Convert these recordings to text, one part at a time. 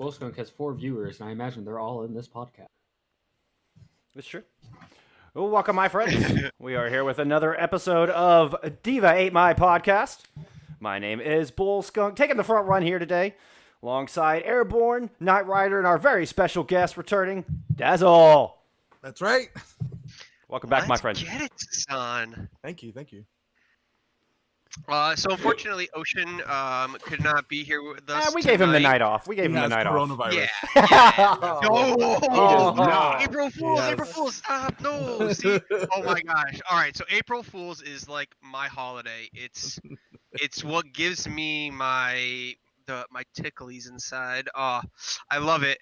Bullskunk has 4 viewers, and I imagine they're all in this podcast. That's true. Well, welcome, my friends. We are here with another episode of D.VA 8 My Podcast. My name is Bullskunk, taking the front run here today, alongside Airborne, Knight Rider, and our very special guest returning, Dazzle. That's right. Welcome back, my friend. Get it, son. Thank you. Thank you. So unfortunately, Ocean could not be here with us. We gave him the night off. We gave He him the has night off. coronavirus. Yeah. Oh, April Fools! Yes. April Fools! Stop! No! See? Oh my gosh! All right, so April Fools is like my holiday. It's what gives me my ticklies inside. I love it.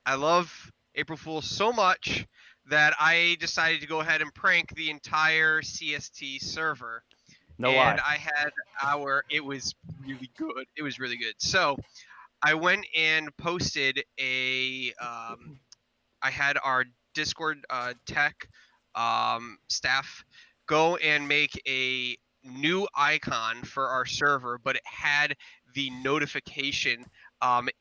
I love April Fools so much that I decided to go ahead and prank the entire CST server. No lie. And I had it was really good. It was really good. So I went and posted I had our Discord tech staff go and make a new icon for our server, but it had the notification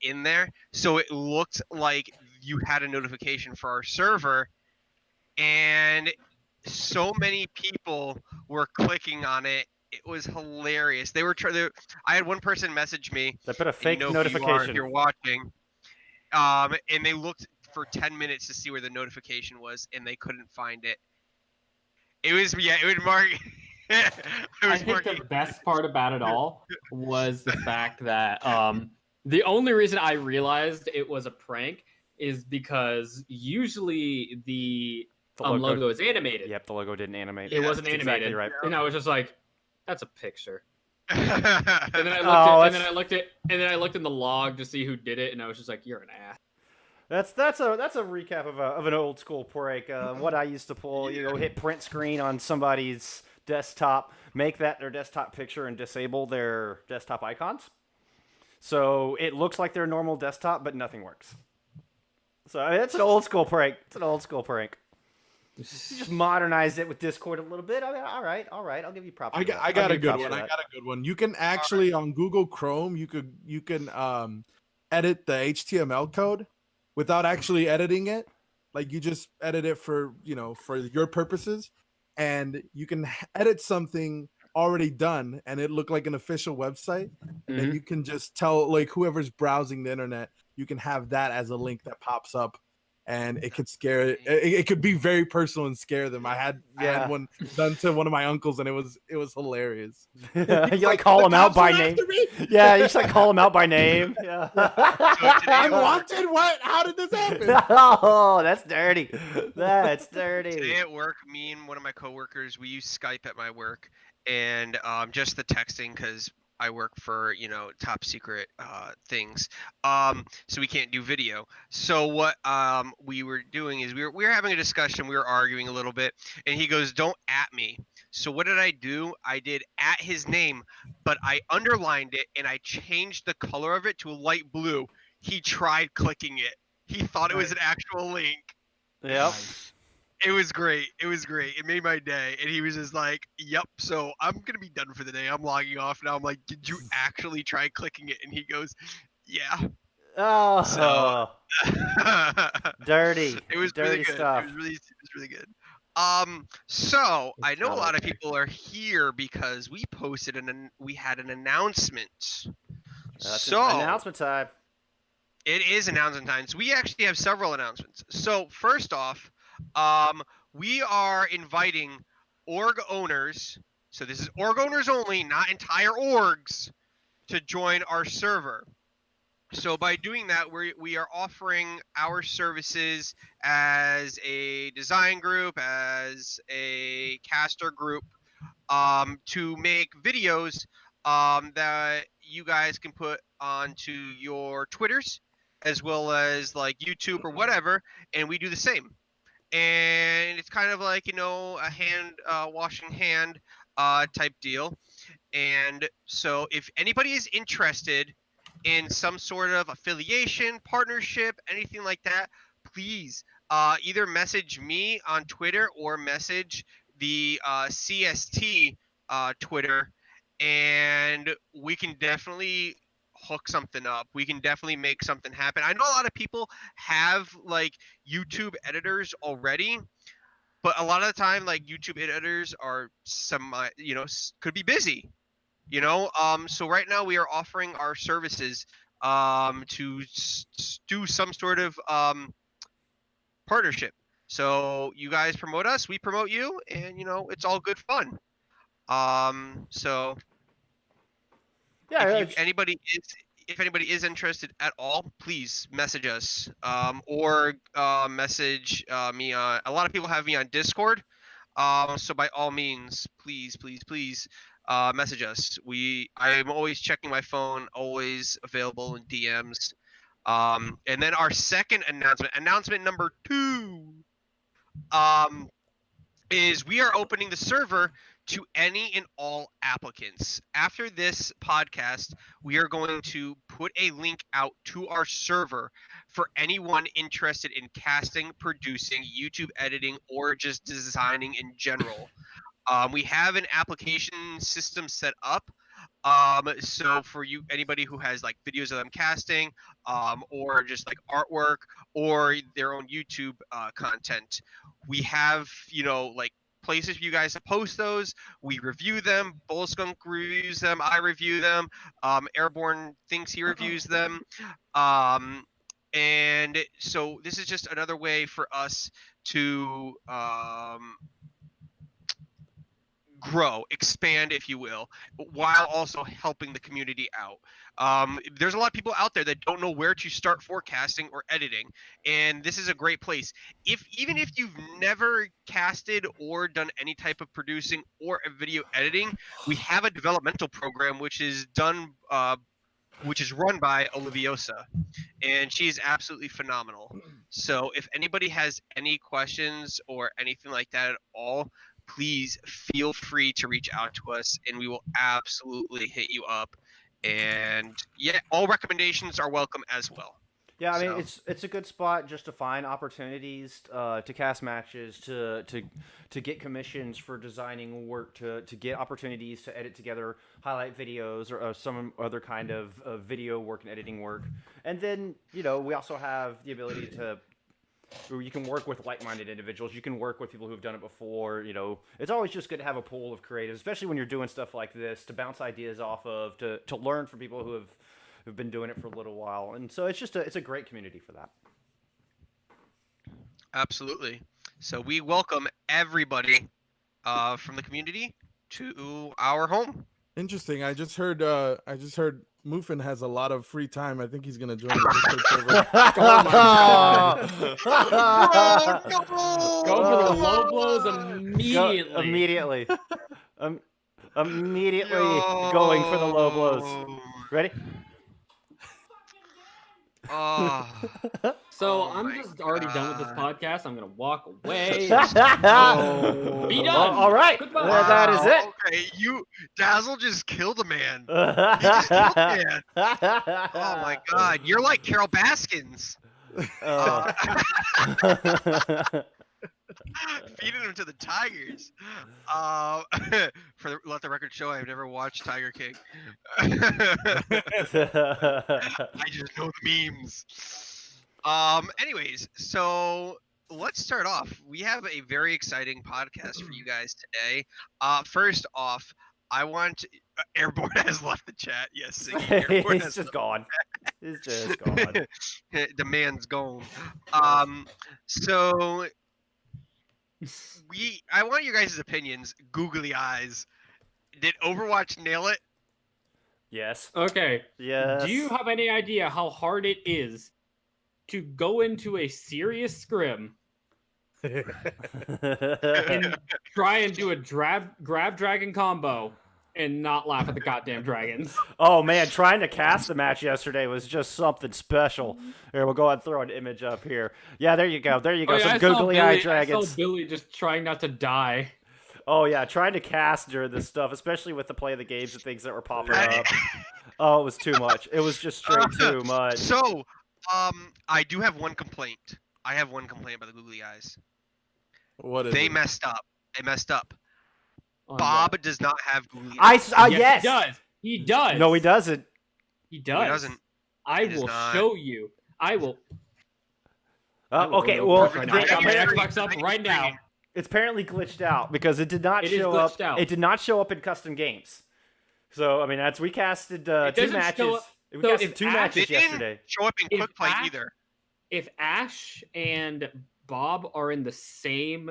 in there. So it looked like you had a notification for our server, and so many people were clicking on it. It was hilarious. They were I had one person message me. They put a fake notification. If you're watching, and they looked for 10 minutes to see where the notification was, and they couldn't find it. It was mark. I think the best part about it all was the fact that the only reason I realized it was a prank is because usually the logo is animated. Yep, the logo didn't animate. It wasn't animated, exactly right. And I was just like, "That's a picture." And then I looked in the log to see who did it, and I was just like, "You're an ass." That's a recap of an old school prank. What I used to pull, hit print screen on somebody's desktop, make that their desktop picture, and disable their desktop icons. So it looks like their normal desktop, but nothing works. So it's an old school prank. You just modernized it with Discord a little bit. I mean, all right. I'll give you props. I got a good one. You can actually on Google Chrome, you can edit the HTML code without actually editing it. Like you just edit it for your purposes, and you can edit something already done and it look like an official website. And then you can just tell like whoever's browsing the internet, you can have that as a link that pops up. And it could scare it could be very personal and scare them. I had one done to one of my uncles, and it was hilarious. You like call him out by name. Yeah, you just like call him out by name. Yeah. I'm wanted. What? How did this happen? Oh, that's dirty. That's dirty. Today at work, me and one of my coworkers, we use Skype at my work, and just the texting because I work for, top secret things. So we can't do video. So what we were doing is we were having a discussion, we were arguing a little bit, and he goes, "Don't at me." So what did I do? I did at his name, but I underlined it and I changed the color of it to a light blue. He tried clicking it. He thought it was an actual link. Yep. It was great. It made my day. And he was just like, "Yep, so I'm going to be done for the day. I'm logging off." Now I'm like, "Did you actually try clicking it?" And he goes, "Yeah." Oh, so, dirty. It was dirty really good. stuff. It was really good. So I know a lot of people are here because we posted we had an announcement. Announcement time. It is announcement time. So we actually have several announcements. So first off, we are inviting org owners. So this is org owners only, not entire orgs, to join our server. So by doing that, we are offering our services as a design group, as a caster group, to make videos that you guys can put onto your Twitters, as well as like YouTube or whatever, and we do the same. And it's kind of like, a hand washing hand type deal. And so if anybody is interested in some sort of affiliation, partnership, anything like that, please either message me on Twitter or message the CST Twitter, and we can definitely hook something up. We can definitely make something happen. I know a lot of people have like YouTube editors already, but a lot of the time, like YouTube editors are could be busy. So right now we are offering our services to do some sort of partnership. So you guys promote us, we promote you, and it's all good fun. So Yeah, if anybody is interested at all, please message us or message me. A lot of people have me on Discord. So by all means, please message us. I'm always checking my phone, always available in DMs. And then our second announcement number 2, is we are opening the server to any and all applicants. After this podcast, we are going to put a link out to our server for anyone interested in casting, producing, YouTube editing, or just designing in general. We have an application system set up. So for anybody who has like videos of them casting, or just like artwork or their own YouTube content, we have like places for you guys to post those. We review them. Bullskunk reviews them. I review them. Airborne thinks he reviews them. And so this is just another way for us to grow, expand, if you will, while also helping the community out. There's a lot of people out there that don't know where to start forecasting or editing, and this is a great place. Even if you've never casted or done any type of producing or video editing, we have a developmental program which is run by Oliviosa, and she's absolutely phenomenal. So if anybody has any questions or anything like that at all, please feel free to reach out to us, and we will absolutely hit you up. And yeah, all recommendations are welcome as well. Yeah, I mean, it's a good spot just to find opportunities to cast matches, to get commissions for designing work, to get opportunities to edit together highlight videos or some other kind of video work and editing work. And then, we also have the ability to you can work with like-minded individuals. You can work with people who've done it before. It's always just good to have a pool of creatives, especially when you're doing stuff like this, to bounce ideas off of, to learn from people who've been doing it for a little while. And so it's a great community for that. Absolutely. So we welcome everybody from the community to our home. Interesting. I just heard Muffin has a lot of free time. I think he's gonna join the Discord server. Oh my god! No! Go for the low blows immediately. Immediately going for the low blows. Ready? So I'm just already done with this podcast. I'm gonna walk away. Be done. All right. Goodbye. That is it. Okay, Dazzle just killed a man. He just killed a man. Oh my god, you're like Carol Baskins. Feeding him to the tigers. Let the record show, I've never watched Tiger King. I just know the memes. Anyways, so let's start off. We have a very exciting podcast for you guys today. First off, I want Airborne has left the chat. Yes, he's just gone. He's just gone. The man's gone. So I want your guys' opinions. Googly eyes. Did Overwatch nail it? Yes. Okay. Yes. Do you have any idea how hard it is to go into a serious scrim and try and do a grab dragon combo and not laugh at the goddamn dragons? Oh man, trying to cast the match yesterday was just something special. Here, we'll go ahead and throw an image up here. Yeah, there you go. There you go. Oh, yeah, some googly eye dragons. I saw Billy just trying not to die. Oh yeah, trying to cast during this stuff, especially with the play of the games and things that were popping up. Oh, it was too much. It was just straight too much. So, I do have one complaint. I have one complaint about the googly eyes. What is they it? messed up. They messed up. Oh, Bob no. does not have googly eyes. Yes, He does. He does. No, he doesn't. He does. He doesn't. I He does will not. show you. I will. Okay, ruin well, it right now. I got my Xbox up right now. it's apparently glitched out because it did not It is show up. glitched out. It did not show up in custom games. So I mean, we casted 2 doesn't matches. show up- We so casted if 2 Ash- matches It didn't yesterday. show up in If quick play Ash- either. If Ash and Bob are in the same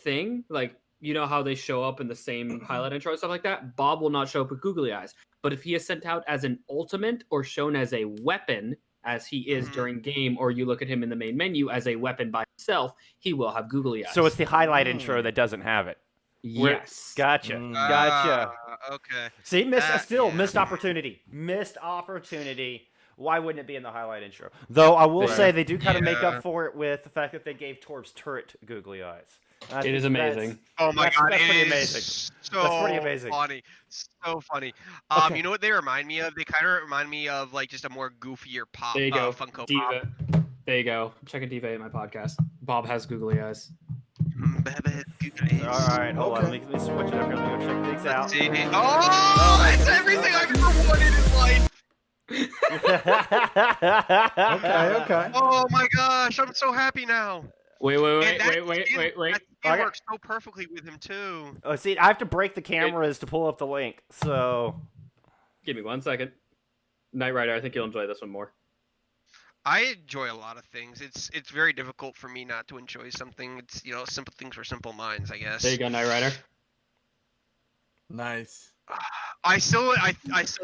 thing, like you know how they show up in the same highlight intro and stuff like that, Bob will not show up with googly eyes. But if he is sent out as an ultimate or shown as a weapon, as he is during game, or you look at him in the main menu as a weapon by himself, he will have googly eyes. So it's the highlight intro that doesn't have it. yes. Gotcha. Gotcha. Okay. See, Yeah. missed opportunity. Missed opportunity. Why wouldn't it be in the highlight intro? Though I will say they do kind of make up for it with the fact that they gave Torb's turret googly eyes. It is amazing. Oh my god, that's pretty it is amazing. So That's pretty amazing. funny. So funny. Okay. You know what they remind me of? They kind of remind me of like just a more goofier pop. There you go. Funko Pop. D.VA. There you go. Check a D.VA in my podcast. Bob has googly eyes. All right, hold on. Let me switch it up here. Let me go check things out. See? Oh, it's everything I've ever wanted in life. Okay. Oh my gosh, I'm so happy now. Wait. And that Wait. skin Okay. works so perfectly with him too. Oh, see, I have to break the cameras to pull up the link. So, Give me 1 second. Knight Rider, I think you'll enjoy this one more. I enjoy a lot of things. It's very difficult for me not to enjoy something. It's simple things for simple minds, I guess. There you go, Knight Rider. Nice. I still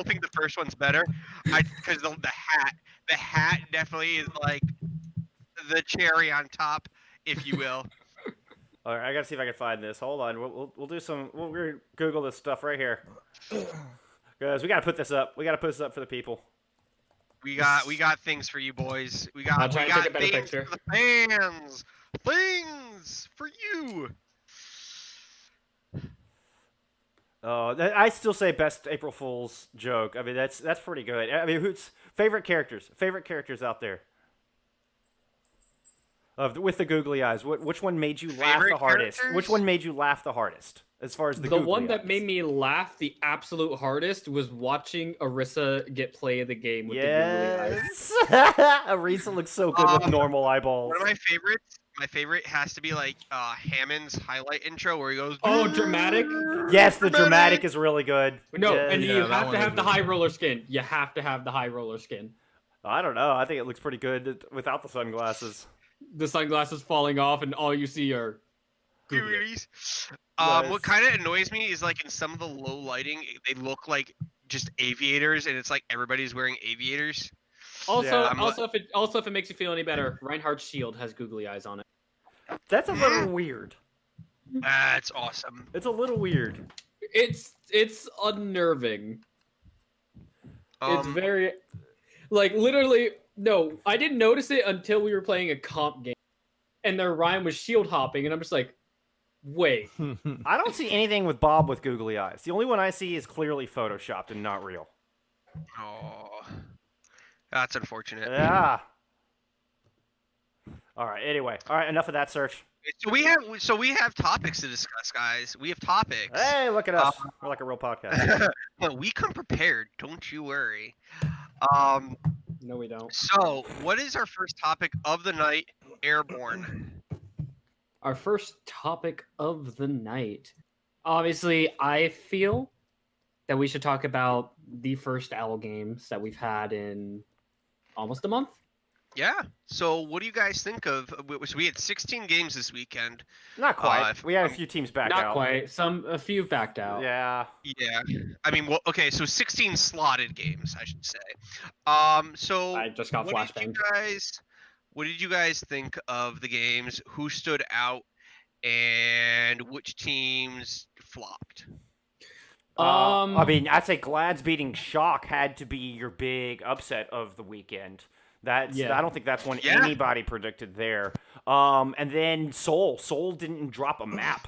think the first one's better. Because the hat definitely is like the cherry on top, if you will. all right, I gotta see if I can find this. Hold on, we'll do some. We'll Google this stuff right here, guys. We gotta put this up. We gotta put this up for the people. We got things for you boys. I'll try and take a better things picture. for the fans. Things for you. Oh, I still say best April Fool's joke. I mean, that's pretty good. I mean, who's favorite characters? Favorite characters out there? With the googly eyes, which one made you laugh Favorite the hardest? characters? Which one made you laugh the hardest? As far as the The googly one eyes? that made me laugh the absolute hardest was watching Arissa get play of the game with the googly eyes. Yes, Arisa looks so good with normal eyeballs. One of my favorites. My favorite has to be like Hammond's highlight intro where he goes. Oh, dramatic? Yes, the dramatic is really good. No, Yes. and Yeah, you that have one to is have the really high roller skin. You have to have the high roller skin. I don't know. I think it looks pretty good without the sunglasses. The sunglasses falling off, and all you see are googly. Googlies. Yes. What kind of annoys me is like in some of the low lighting, they look like just aviators, and it's like everybody's wearing aviators. Also, Yeah, if it makes you feel any better, Reinhardt's shield has googly eyes on it. That's a little weird. That's awesome. It's a little weird. It's unnerving. It's Um, very, like, literally. No, I didn't notice it until we were playing a comp game, and their Ryan was shield hopping, and I'm just like, wait. I don't see anything with Bob with googly eyes. The only one I see is clearly photoshopped and not real. Oh, that's unfortunate. Yeah. All right. Anyway. All right. Enough of that search. So we have topics to discuss, guys. We have topics. Hey, look at us. We're like a real podcast. Well, we come prepared. Don't you worry. No, we don't. So, what is our first topic of the night? Airborne. Our first topic of the night. Obviously, I feel that we should talk about the first OWL games that we've had in almost a month. Yeah. So, what do you guys think of? So we had 16 games this weekend. Not quite. We had a few teams back Not out. quite. A few backed out. Yeah. Yeah. I mean, well, okay. So 16 slotted games, I should say. So I just got flashbanged. What did you guys think of the games? Who stood out, and which teams flopped? I mean, I'd say Glad's beating Shock had to be your big upset of the weekend. I don't think that's one anybody predicted there. And then Soul didn't drop a map.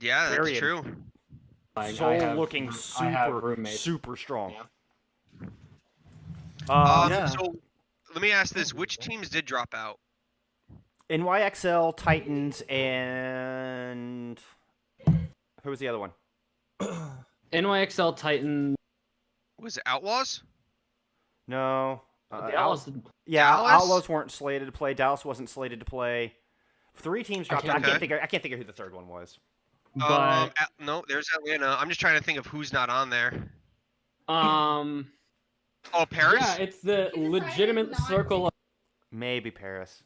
Yeah, that's Period. true. Soul looking super strong. Yeah. So let me ask this: which teams did drop out? NYXL, Titans, and who was the other one? NYXL Titan. Was it Outlaws? No. Dallas. Yeah, Dallas? Outlaws weren't slated to play. Dallas wasn't slated to play. 3 teams dropped out. I can't think of who the third one was. But no, there's Atlanta. I'm just trying to think of who's not on there. oh, Paris. yeah, it's the legitimate circle of Maybe Paris.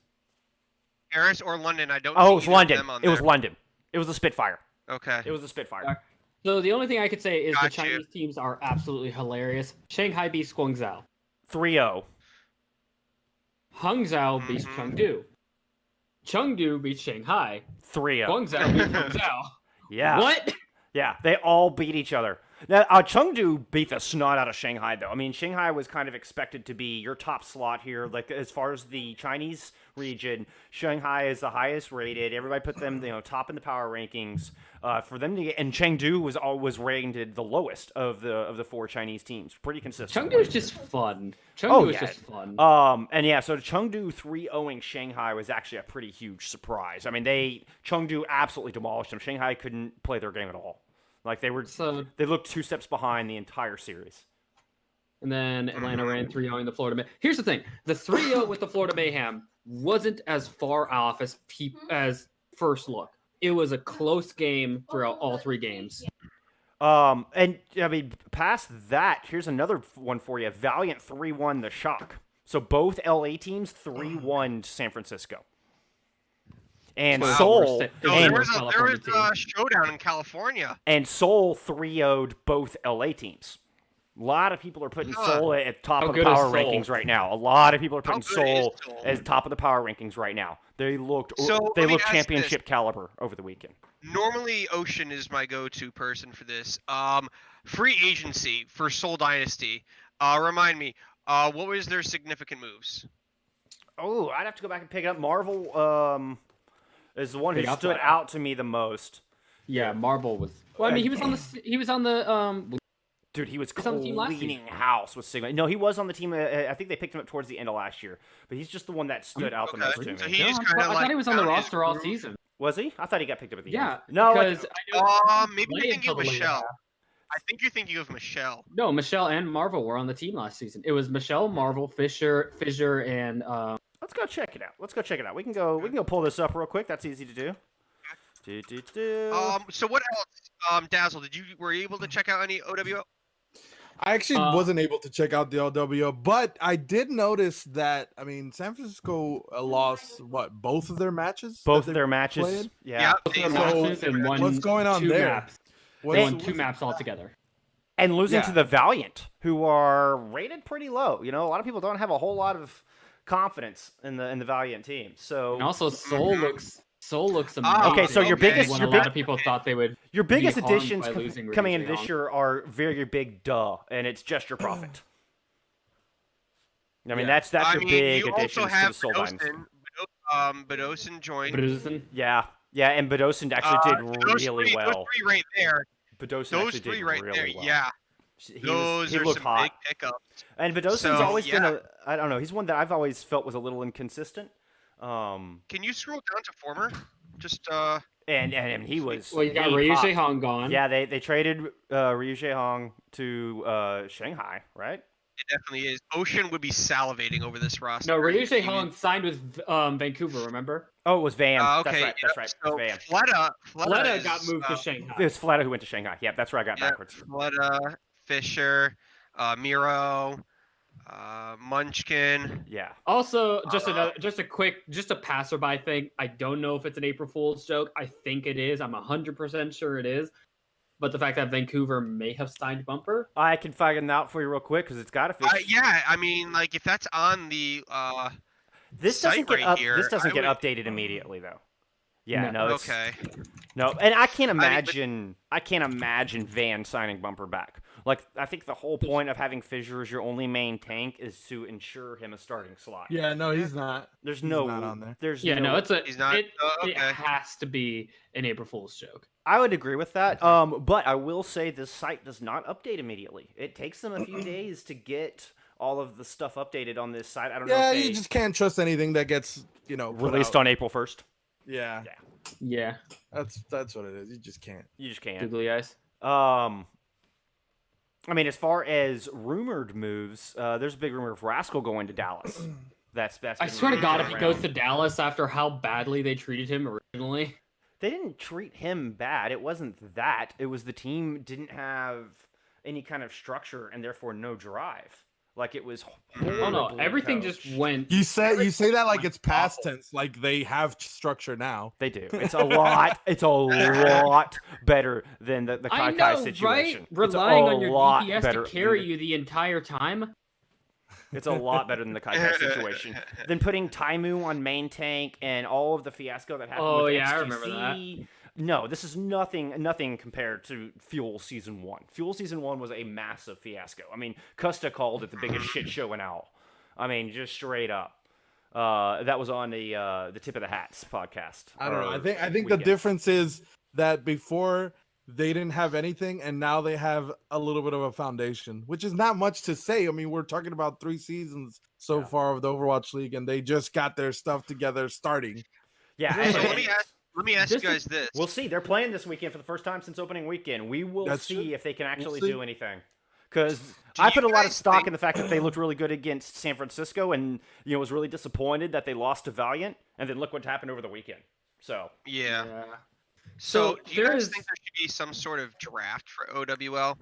Paris or London. I don't. Oh, see it was either of London. them on It was there. London. It was the Spitfire. Okay. It was the Spitfire. So the only thing I could say is the Gotcha. Chinese teams are absolutely hilarious. Shanghai beats Guangzhou. 3-0. Hangzhou beats Chengdu. Chengdu beats Shanghai. 3-0. Guangzhou beats Hangzhou. Yeah. What? Yeah, they all beat each other. Now, Chengdu beat the snot out of Shanghai, though. I mean, Shanghai was kind of expected to be your top slot here. Like, as far as the Chinese region, Shanghai is the highest rated. Everybody put them, top in the power rankings. For them to get, and Chengdu was rated the lowest of the 4 Chinese teams. Pretty consistent. Chengdu is just fun. Chengdu is just fun. And yeah, so Chengdu 3-0ing Shanghai was actually a pretty huge surprise. I mean, Chengdu absolutely demolished them. Shanghai couldn't play their game at all. Like they looked 2 steps behind the entire series. And then Atlanta ran 3-0 in the Florida Mayhem. Here's the thing: the 3-0 with the Florida Mayhem wasn't as far off as first look. It was a close game throughout all 3 games. And I mean, past that, here's another one for you: Valiant 3-1 the Shock. So both LA teams 3-1 San Francisco. And Seoul, there was a showdown in California. And Seoul 3-0'd both LA teams. A lot of people are putting Seoul at top of the power rankings right now. A lot of people are putting Seoul as top of the power rankings right now. They looked championship caliber over the weekend. Normally, Ocean is my go-to person for this. Free agency for Seoul Dynasty. Remind me, what was their significant moves? Oh, I'd have to go back and pick it up. Marvel is the one who stood out to me the most. Yeah, Marvel was. Well, I mean, he was on the. Dude, he was cleaning house with Sigma. No, he was on the team. I think they picked him up towards the end of last year. But he's just the one that stood out the most to me. So I thought he was on the roster all season. Was he? I thought he got picked up at the end. Yeah, no. Because maybe you're thinking of Michelle. I think you're thinking of Michelle. No, Michelle and Marvel were on the team last season. It was Michelle, Marvel, Fisher, and. Let's go check it out. We can go pull this up real quick. That's easy to do. So what else? Dazzle, were you able to check out any OWO? I actually wasn't able to check out the OWO, but I did notice that, I mean, San Francisco lost, both of their matches? Both of their matches? Played? Yeah. Both of their matches and what's going on there? Maps. They won 2 maps altogether. And losing to the Valiant, who are rated pretty low. A lot of people don't have a whole lot of confidence in the Valiant team. So and also Seoul looks amazing. Okay, so your biggest, a lot of people thought they would. Your biggest be additions coming into Ryujie this year are very big, and it's just your profit. I mean, that's your big additions to the Seoul Dynasty. Badosin joined. Badosin? Yeah, and Badosin actually did really well. Those 3 right there. Those 3 right there, well. Yeah. Those are some big pickups. And Badosin's always been I don't know, he's one that I've always felt was a little inconsistent. Can you scroll down to former? Just and he was. Well, you got Ryujie Hong gone. Yeah, they traded Ryujie Hong to Shanghai, right? It definitely is. Ocean would be salivating over this roster. No, Ryujie Hong signed with Vancouver. Remember? Oh, it was Van. Okay, that's right. So Van. Fleta got moved to Shanghai. It was Fleta who went to Shanghai. Yeah, that's where I got backwards. Fleta, Fisher, Miro, Munchkin. Yeah. Also, just a passerby thing. I don't know if it's an April Fool's joke. I think it is. I'm 100% sure it is. But the fact that Vancouver may have signed Bumper, I can find it out for you real quick because it's got a fish. Yeah, I mean, like if that's on the this doesn't get updated immediately though. Yeah, no. Okay. No, and I can't imagine. I can't imagine Van signing Bumper back. Like, I think the whole point of having Fissure as your only main tank is to ensure him a starting slot. Yeah, no, he's not. He's not on there. He's not. It has to be an April Fool's joke. I would agree with that. But I will say this site does not update immediately. It takes them a few days to get all of the stuff updated on this site. I don't know. Yeah, you just can't trust anything that gets released on April 1st. Yeah. That's what it is. You just can't. Googly eyes. I mean, as far as rumored moves, there's a big rumor of Rascal going to Dallas. That's I swear to God, if he goes to Dallas after how badly they treated him originally. They didn't treat him bad. It wasn't that. It was the team didn't have any kind of structure and therefore no drive. Like it was Oh no, everything just went. You say that like it's past tense, like they have structure now. They do. It's a lot. It's a lot better than the Kai situation. Right? Relying on your DPS to carry you the entire time. It's a lot better than the Kai situation. Than putting Taimu on main tank and all of the fiasco that happened with XQC. I remember that. No, this is nothing compared to Fuel Season 1. Fuel Season 1 was a massive fiasco. I mean, Custa called it the biggest shit show in OWL. I mean, just straight up. That was on the Tip of the Hats podcast. I don't know. I think the difference is that before they didn't have anything, and now they have a little bit of a foundation, which is not much to say. I mean, we're talking about 3 seasons so far of the Overwatch League, and they just got their stuff together starting. Yeah. So let me ask you guys this. We'll see. They're playing this weekend for the first time since opening weekend. We will see if they can actually do anything. Because I put a lot of stock in the fact that they looked really good against San Francisco, and was really disappointed that they lost to Valiant, and then look what happened over the weekend. So yeah. So do you guys think there should be some sort of draft for OWL?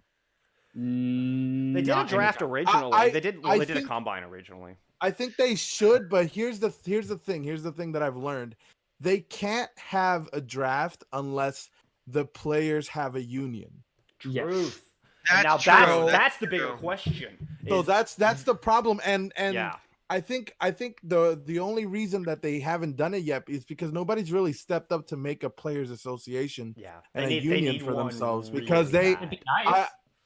They did a draft originally. They did a combine originally. I think they should, but here's the thing. Here's the thing that I've learned. They can't have a draft unless the players have a union. Truth. That's the bigger question. So that's the problem, and I think the only reason that they haven't done it yet is because nobody's really stepped up to make a players association and a union for themselves because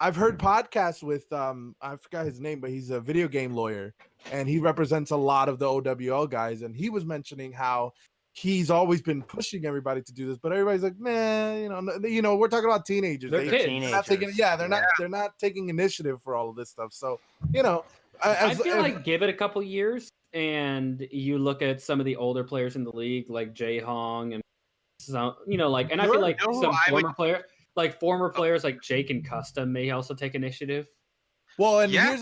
I've heard podcasts with I forgot his name, but he's a video game lawyer and he represents a lot of the OWL guys, and he was mentioning how he's always been pushing everybody to do this, but everybody's like, man, we're talking about teenagers. They're teenagers. They're not taking initiative for all of this stuff. So, I feel like give it a couple years, and you look at some of the older players in the league, like Jae Hong, and some, and I feel like some former players like Jake and Custom may also take initiative. Well, and here's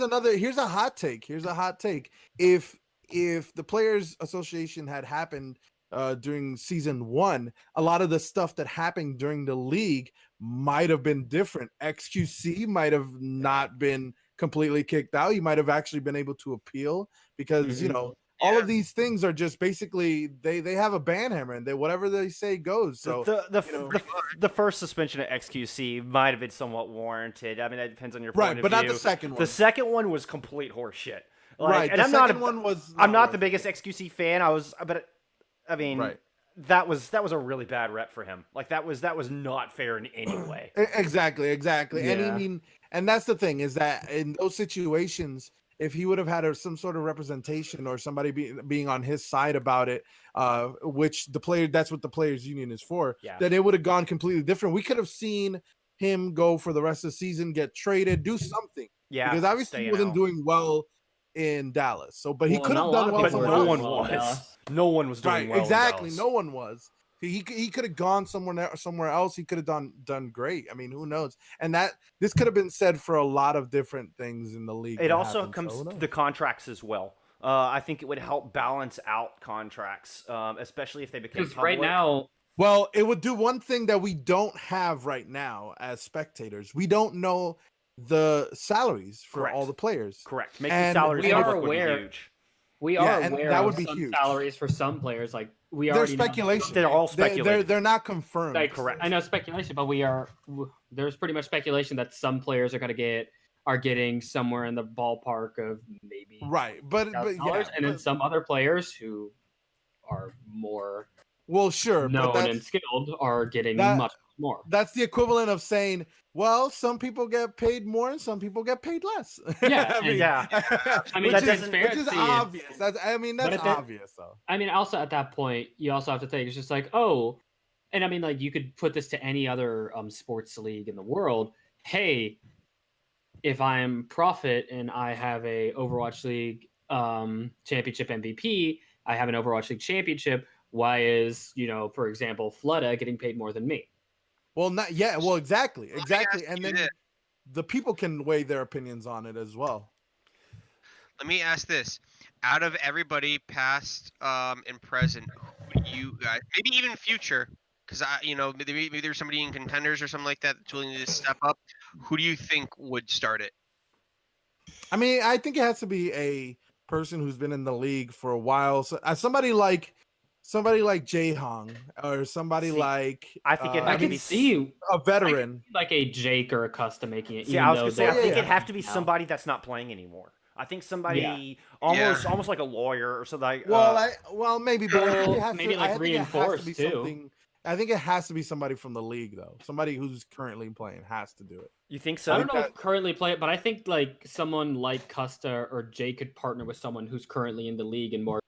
a hot take. If the Players Association had happened during season 1, a lot of the stuff that happened during the league might have been different. XQC might have not been completely kicked out. You might have actually been able to appeal because all of these things are just basically they have a ban hammer and whatever they say goes. So the first suspension at XQC might have been somewhat warranted. I mean, that depends on your point of view. But not the second one. The second one was complete horseshit. And I'm not the biggest XQC fan. That was a really bad rep for him. Like that was not fair in any way. Exactly. Yeah. And that's the thing is that in those situations, if he would have had some sort of representation or somebody being on his side about it, which that's what the players union is for, then it would have gone completely different. We could have seen him go for the rest of the season, get traded, do something. Yeah. Because obviously he wasn't doing well in Dallas. So, but he could have done well. But no one was. No one was doing well. Exactly. No one was. He could have gone somewhere else. He could have done great. I mean, who knows? And this could have been said for a lot of different things in the league. It also comes to the contracts as well. I think it would help balance out contracts, especially if they become public. Right now, well, it would do one thing that we don't have right now as spectators. We don't know the salaries for all the players. Correct. Making salaries public would be huge. We are aware that would be some huge. Salaries for some players. Like they're speculation. They're all speculation. They're not confirmed. Correct. I know speculation, but there's pretty much speculation that some players are getting somewhere in the ballpark of maybe but then some other players who are more known and skilled are getting much more. That's the equivalent of saying, well, some people get paid more and some people get paid less. Yeah, which is obvious. That's obvious though. I mean, also at that point, you also have to think it's just like, and I mean, like you could put this to any other sports league in the world. Hey, if I'm Profit and I have a Overwatch League championship MVP, I have an Overwatch League championship. Why is, for example, Fludda getting paid more than me? Well, not yet. Well, exactly. And then the people can weigh their opinions on it as well. Let me ask this: out of everybody past and present, who do you guys, maybe even future, because maybe there's somebody in contenders or something like that that's willing to step up. Who do you think would start it? I mean, I think it has to be a person who's been in the league for a while. So, somebody like Jae Hong or somebody like I think it I can see a veteran, like a Jake or a Custom making it. See, I was gonna say, I think yeah. it'd have to be somebody that's not playing anymore. I think somebody almost like a lawyer or something. Like, well, maybe, but I think it has maybe to, like I think it has to reinforced be too. something. I think it has to be somebody from the league, though. Somebody who's currently playing has to do it. You think so? I don't know if currently play it, but I think like someone like Custa or Jay could partner with someone who's currently in the league and more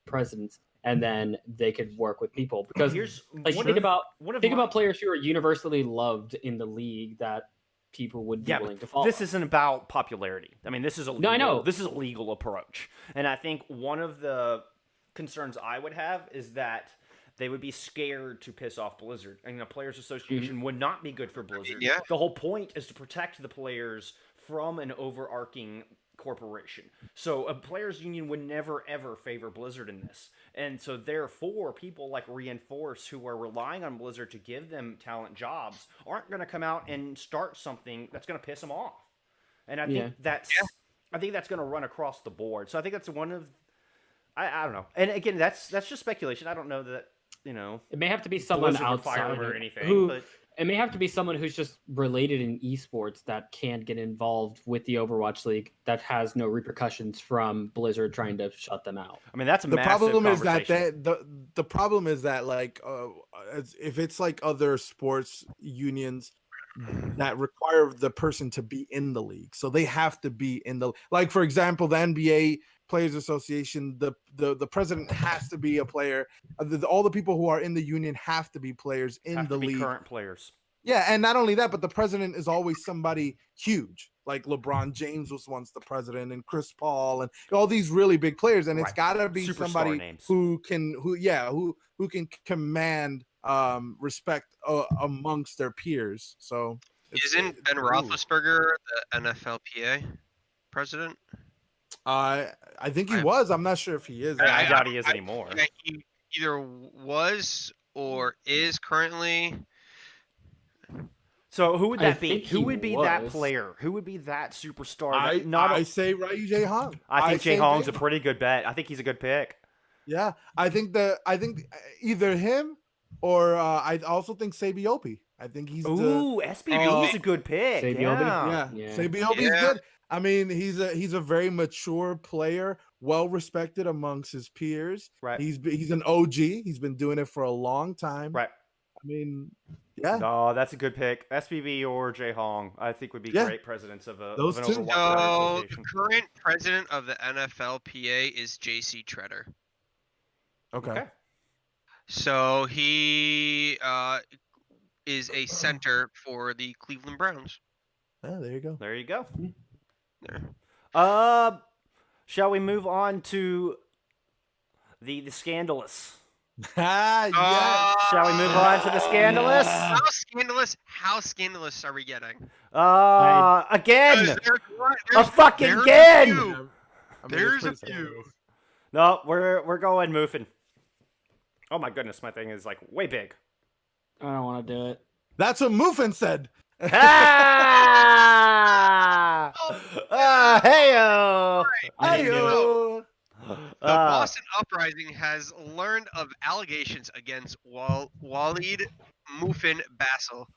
presence, and then they could work with people. Because think about players who are universally loved in the league that people would be willing to follow. This isn't about popularity. I mean, this is a legal, I know. This is a legal approach, and I think one of the concerns I would have is that they would be scared to piss off Blizzard. And the Players Association would not be good for Blizzard. Yeah. The whole point is to protect the players from an overarching corporation. So a players union would never, ever favor Blizzard in this. And so therefore, people like Reinforce, who are relying on Blizzard to give them talent jobs, aren't going to come out and start something that's going to piss them off. And I think I think that's going to run across the board. So I think that's one of... I don't know. And again, that's just speculation. I don't know that, it may have to be someone outside or anything. But it may have to be someone who's just related in esports that can't get involved with the Overwatch League that has no repercussions from Blizzard trying to shut them out. I mean, that's a the massive problem is that conversation. the problem is that like if it's like other sports unions that require the person to be in the league, so they have to be in the, like, for example, the NBA Players Association, the president has to be a player. All the people who are in the union have to be players in the league. Current players. Yeah, and not only that, but the president is always somebody huge. Like LeBron James was once the president, and Chris Paul, and all these really big players. And it's got to be Superstar somebody names. who can command respect amongst their peers. So isn't Ben Roethlisberger the NFLPA president? I think he was. I'm not sure if he is. I doubt he is anymore. He either was or is currently. So who would that be? think Who he would be was. that player? Who would be that superstar? I say Ryu Jae Hong. I think Jae Hong's a Jae- pretty good bet. I think he's a good pick. Yeah, I think either him or I also think Sabiopi. I think he's SBB's a good pick. Sabiopi? Yeah. Sabiopi's good. I mean, he's a very mature player, well respected amongst his peers. Right. He's an OG. He's been doing it for a long time. Right. I mean, yeah. No, that's a good pick. SBB or Jae Hong, I think would be great presidents of Those an two. Overwatch So the organization. current president of the NFLPA is JC Treader. Okay. So he is a center for the Cleveland Browns. Oh, there you go. There you go. There. Shall we move on to the scandalous? Yeah. Shall we move on to the scandalous? How scandalous are we getting? Again. There's fucking there's again! a few. I mean, There's it's a pretty few. scandalous. No, we're going Moofin. Oh my goodness, my thing is like way big. I don't want to do it. That's what Muffin said. Heyo! Heyo! The Boston Uprising has learned of allegations against Waleed Muffin Basil.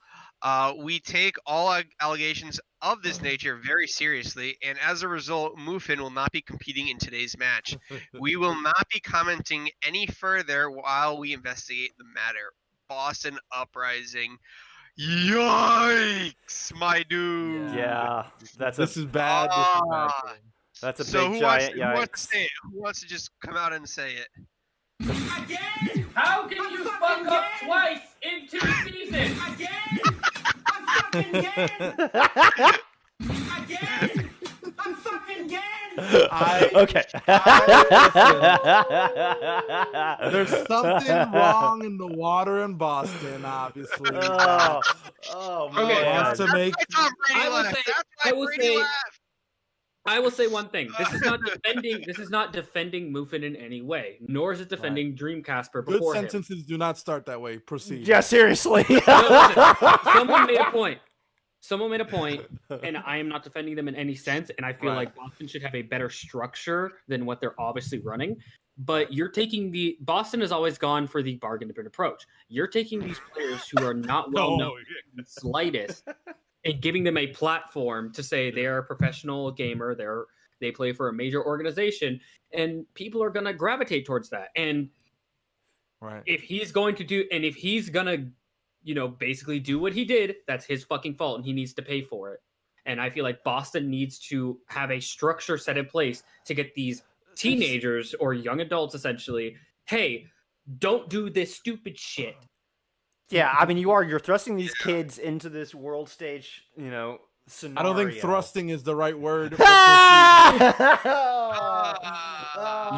We take all allegations of this nature very seriously, and as a result, Muffin will not be competing in today's match. We will not be commenting any further while we investigate the matter. Boston Uprising. Yikes, my dude. Yeah, This is bad. That's a So big who wants, giant who wants to yikes. say it? Who wants to just come out and say it? Again? How can you fuck up twice in 2 seasons? Again? I'm fucking again! Again! I'm fucking again! Okay. There's something wrong in the water in Boston, obviously. Oh Okay. man. Wants to make. That's why Tom Brady I will left. say- That's I why will Brady say- left. I will say one thing. This is not defending. This is not defending Muffin in any way, nor is it defending Dreamcasper Good before him. sentences do not start that way. Proceed. Yeah, seriously. No, listen, someone made a point. Someone made a point, and I am not defending them in any sense. And I feel Right. like Boston should have a better structure than what they're obviously running. But you're taking the Boston has always gone for the bargain bin approach. You're taking these players who are not well known in the slightest and giving them a platform to say they are a professional gamer. They play for a major organization, and people are going to gravitate towards that. And Right. if he's going to basically do what he did, that's his fucking fault, and he needs to pay for it. And I feel like Boston needs to have a structure set in place to get these teenagers or young adults, essentially, hey, don't do this stupid shit. Yeah, I mean, you're thrusting these kids into this world stage, scenario. I don't think thrusting is the right word.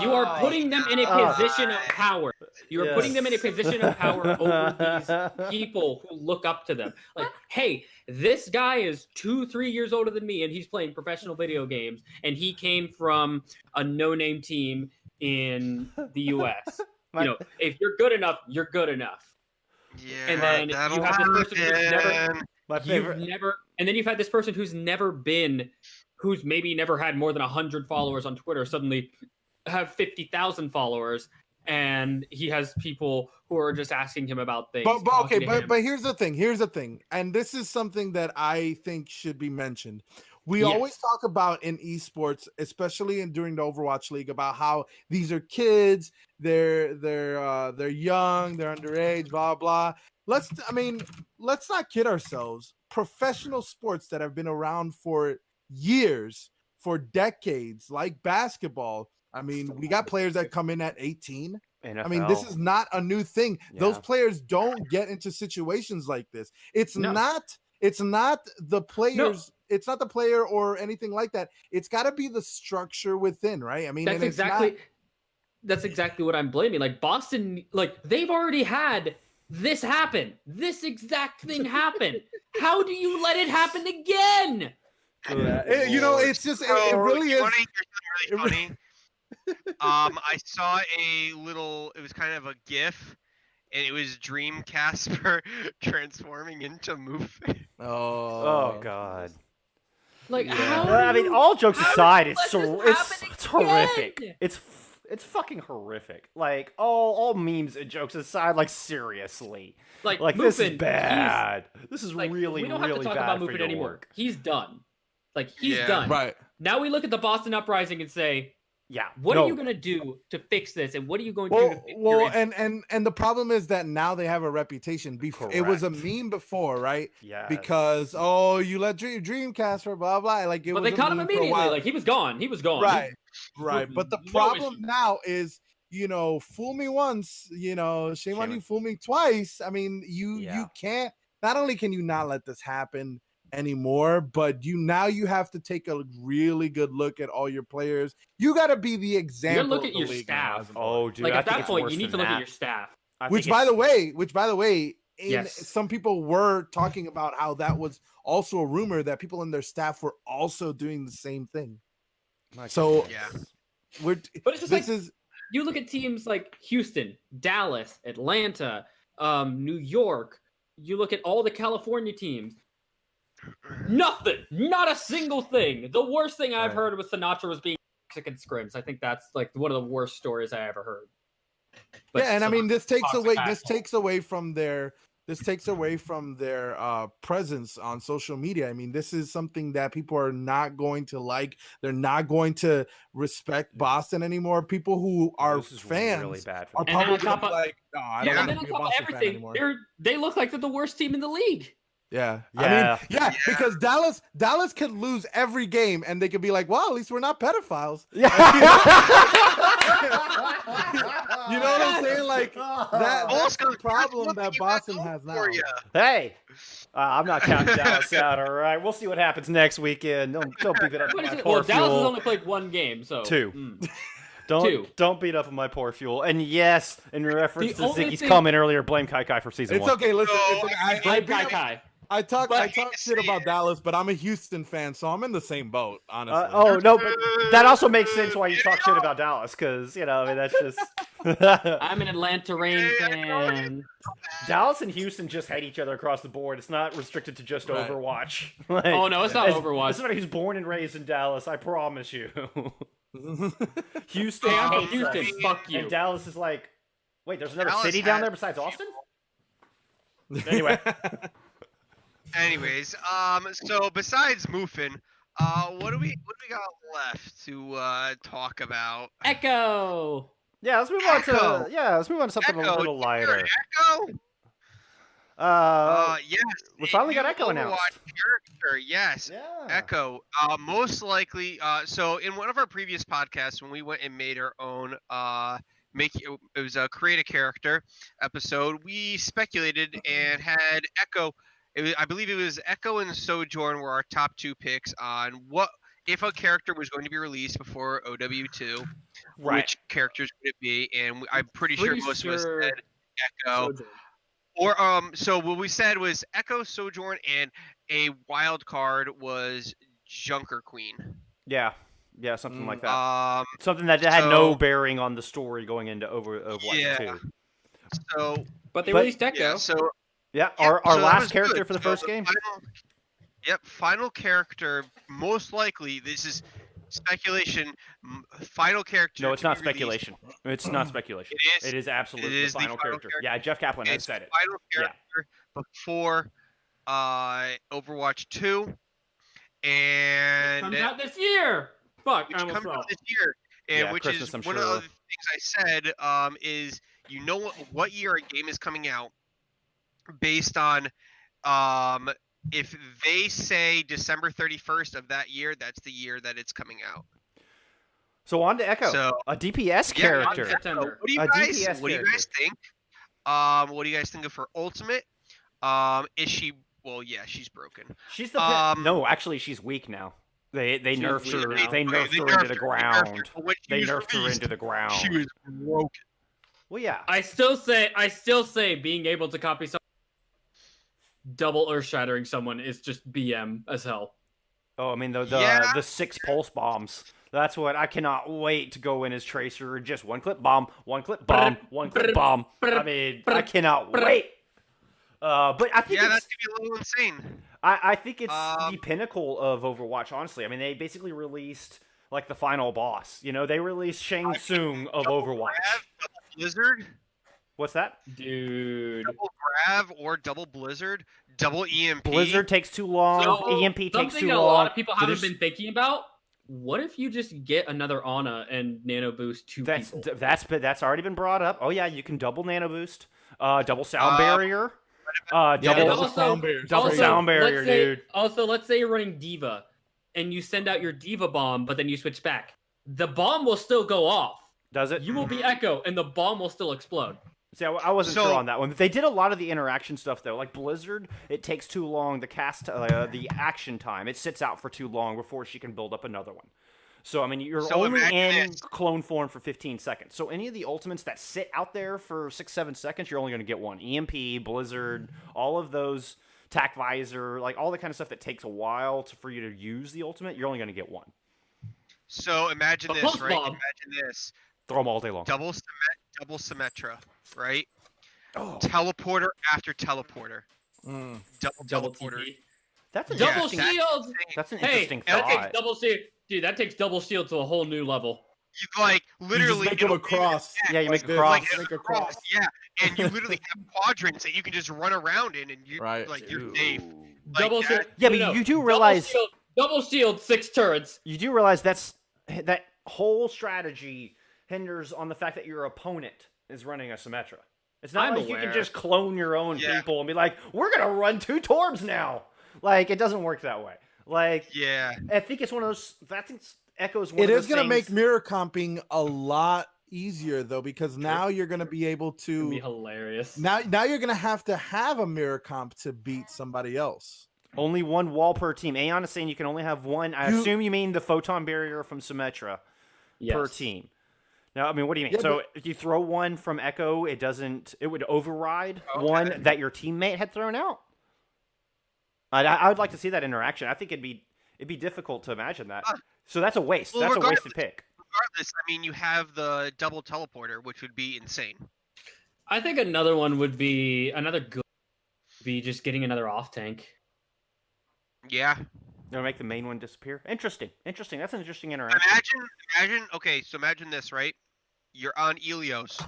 You are putting them in a position of power. You are putting them in a position of power over these people who look up to them. Like, hey, this guy is 2-3 years older than me, and he's playing professional video games, and he came from a no-name team in the U.S. If you're good enough, you're good enough. Yeah, And then you have this person you've had this person who's maybe never had more than 100 followers on Twitter suddenly have 50,000 followers, and he has people who are just asking him about things. But here's the thing, and this is something that I think should be mentioned. We always talk about in esports, especially during the Overwatch League, about how these are kids, they're young, they're underage, blah blah. Let's not kid ourselves. Professional sports that have been around for years, for decades, like basketball. I mean, we got players that come in at 18. NFL. I mean, this is not a new thing. Yeah. Those players don't get into situations like this. It's not the players. No. It's not the player or anything like that. It's got to be the structure within, right? I mean, that's exactly what I'm blaming. Like Boston, like they've already had this happen. This exact thing happen. How do you let it happen again? It's just it really is. Really funny. I saw a little. It was kind of a GIF, and it was Dreamcasper transforming into Muffin. Oh God. Like, I mean, all jokes aside, it's horrific. It's fucking horrific. Like, all memes and jokes aside, like seriously. Like Muffin, this is bad. This is really, really bad. We don't have to talk about Muffin anymore. Work. He's done. Like, he's done. Right. Now we look at the Boston Uprising and say, what are you going to do to fix this? And what are you going to do to fix and the problem is that now they have a reputation. It was a meme before, right? Yeah. Because, you let Dreamcast, blah, blah. Like, but they caught him immediately. Like, he was gone. Right. Right. But the problem now is, fool me once, shame on you, fool me twice. I mean, you can't, not only can you not let this happen anymore, but you have to take a really good look at all your players. You got to be the example. You look at your staff. Oh, dude! Like at that point, you need to look at your staff. Which, by the way, some people were talking about how that was also a rumor that people in their staff were also doing the same thing. But it's just you look at teams like Houston, Dallas, Atlanta, New York. You look at all the California teams. Nothing. Not a single thing. The worst thing I've heard was Sinatra was being toxic in scrims. I think that's like one of the worst stories I ever heard. But I mean, this takes away from their presence on social media. I mean, this is something that people are not going to like. They're not going to respect Boston anymore. People who are fans really bad are probably like, no, I don't want to be a Boston fan anymore. They look like they're the worst team in the league. Yeah. Yeah. Yeah, because Dallas could lose every game and they could be like, well, at least we're not pedophiles. Yeah. You know what I'm saying? Like that's the problem that Boston has now. Hey, I'm not counting Dallas out. All right, we'll see what happens next weekend. Don't beat it up on my poor Well, Dallas has fuel. only played one game, so 2. Two. Don't beat up on my poor fuel. And yes, in reference The to only Ziggy's thing- comment earlier, blame Kai for season It's 1. okay. Listen, Blame Kai. I talk But- shit about Dallas, but I'm a Houston fan, so I'm in the same boat, honestly. Oh no, but that also makes sense why you talk shit about Dallas, because I mean that's just. I'm an Atlanta Reign fan. Dallas and Houston just hate each other across the board. It's not restricted to just Right. Overwatch. Like, Oh no, it's not as Overwatch. somebody who's born and raised in Dallas, I promise you. Houston, Hey, I'm from hates Houston. us. Fuck you. And Dallas is like, wait, there's another Dallas city down has- there besides Austin? Anyway. Anyways, so besides Moofin, what do we got left to talk about? Echo. Yeah, let's move on to Echo. something a Echo, little you lighter. heard Echo? Yes. we finally got new Echo announced. Overwatch character, yes. Yeah. Echo. Most likely. So in one of our previous podcasts, when we went and made our own it was a create a character episode, we speculated and had Echo. I believe it was Echo and Sojourn were our top 2 picks on what if a character was going to be released before OW2. Right. Which characters would it be? And I'm pretty sure most of us said Echo. Sojourn. Or so what we said was Echo, Sojourn, and a wild card was Junker Queen. Yeah, something like that. Something that had so- no bearing on the story going into Overwatch Yeah. 2. So But they But- released Echo. yeah, so Yeah, yeah, our so that last was character good. for the So first game. Final character. Most likely, this is speculation. Final character. No, it's to not be released. speculation. It's not speculation. It is. It is absolutely It is the the final final character. character. Yeah, Jeff Kaplan has It's said it. final character before Overwatch 2, and Comes out this year. Fuck, which I almost comes fell. out this year, and Yeah, which Christmas, is I'm one of sure. the other things I said is what year a game is coming out based on if they say December 31st of that year, that's the year that it's coming out. So on to Echo, So a DPS yeah, on character. to September. what do you A guys DPS what do you guys character. think? What do you guys think of her ultimate? Is she? Well, yeah, she's broken. She's the no, actually, she's weak now. They She's nerfed weak her. now. They nerfed her into the ground. They nerfed her into the ground. She was broken. Well, yeah. I still say being able to copy someone double earth shattering someone is just BM as hell. Oh, I mean the Yeah. 6 pulse bombs. That's what I cannot wait to go in as Tracer. Just one clip bomb, one clip bomb, one clip bomb. I mean, I cannot wait. But I think Yeah, it's, that's gonna be a little insane. I think it's the pinnacle of Overwatch. Honestly, I mean, they basically released like the final boss. They released Shang Tsung of Overwatch. Grav, double Blizzard, What's that? Dude. double Grav, or double Blizzard, double EMP. Blizzard takes too long. So, EMP takes something too that long. a lot of people So haven't there's- been thinking about. What if you just get another Ana and nano boost 2 people? That's already been brought up. Oh yeah, you can double nano boost, double sound barrier, Yeah, double double sound barrier. double sound barrier, dude. Also, let's say you're running D.Va, and you send out your D.Va bomb, but then you switch back. The bomb will still go off. Does it? You will be Echo, and the bomb will still explode. See, I wasn't So- sure on that one. They did a lot of the interaction stuff though. Like Blizzard, it takes too long. The action time, it sits out for too long before she can build up another one. So I mean, you're So only imagine in this. clone form for 15 seconds. So any of the ultimates that sit out there for 6-7 seconds, you're only going to get one. EMP, Blizzard, all of those, Tac Visor, like all the kind of stuff that takes a while for you to use the ultimate, you're only going to get one. So imagine A this, pulse right? bomb. Imagine this: Throw them all day long. double Symmetra, right? Oh, Teleporter after teleporter, double Double teleporter. TP. that's an Yeah, Double interesting. shield! That's an Hey, interesting that thought. takes double shield. Dude, that takes double shield to a whole new level. You like You literally just make them it'll a be cross. Yeah, you like make a this. cross. like Make a cross, cross. yeah, and you literally have quadrants that you can just run around in, and you Right. like you're safe. Like Double that. shield. Yeah, but no, you do double realize- double shield 6 turrets. You do realize that whole strategy hinders on the fact that your opponent is running a Symmetra. It's not I'm like you aware. can just clone your own Yeah. people and be like, we're gonna run 2 Torbs now. Like, it doesn't work that way. Like, Yeah. I think it's one of those. I think Echo's one It of is those going to make things- mirror comping a lot easier though, because now you're going to be able It'd be to hilarious. now you're going to have a mirror comp to beat somebody else. only one wall per team. Aeon is saying you can only have one. I assume you mean the photon barrier from Symmetra per Yes. team. Now, I mean, what do you mean? Yeah, So if you throw one from Echo, it would override Okay. one that your teammate had thrown out. I would like to see that interaction. I think it'd be difficult to imagine that. So that's a waste. Well, That's a regardless- wasted pick. Regardless, I mean, you have the double teleporter, which would be insane. I think another one would be just getting another off tank. Yeah. They'll make the main one disappear. Interesting. That's an interesting interaction. Imagine. Okay, so imagine this, right? You're on Ilios,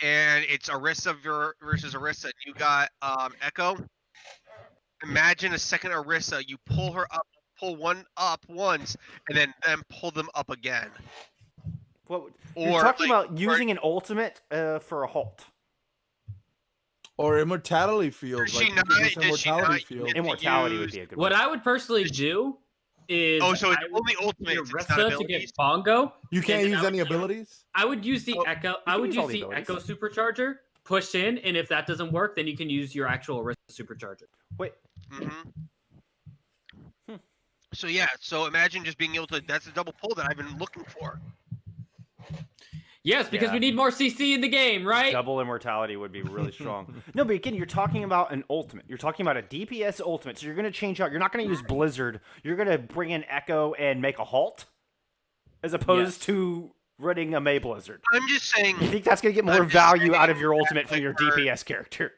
and it's Orisa versus Orisa. And you got Echo. Imagine a second Orisa. You pull one up once, and then pull them up again. What, Or, you're talking like, about using an ultimate for a halt. Or immortality field. Does she Like, not- you could use does she immortality not field. get- Immortality would use- be a good What one. I would personally do is Oh, so it's I would only use ultimates, it's not Orisa to abilities? get Bongo. You can't And use I any would- abilities? I would use the Oh, Echo. I can would use all use the the abilities. Echo supercharger. Push in, and if that doesn't work, then you can use your actual Orisa supercharger. Wait, Mm-hmm. Hmm. So yeah, so imagine just being able to. That's a double pull that I've been looking for. Yes, because Yeah. we need more CC in the game, right? double immortality would be really strong. No, but again, you're talking about an ultimate. You're talking about a DPS ultimate. So you're going to change out. You're not going to use Blizzard. You're going to bring in Echo and make a halt, as opposed Yes. to running a May Blizzard. I'm just saying. You think that's going to get more I'm just value saying out of your that, ultimate from like, your for- DPS character?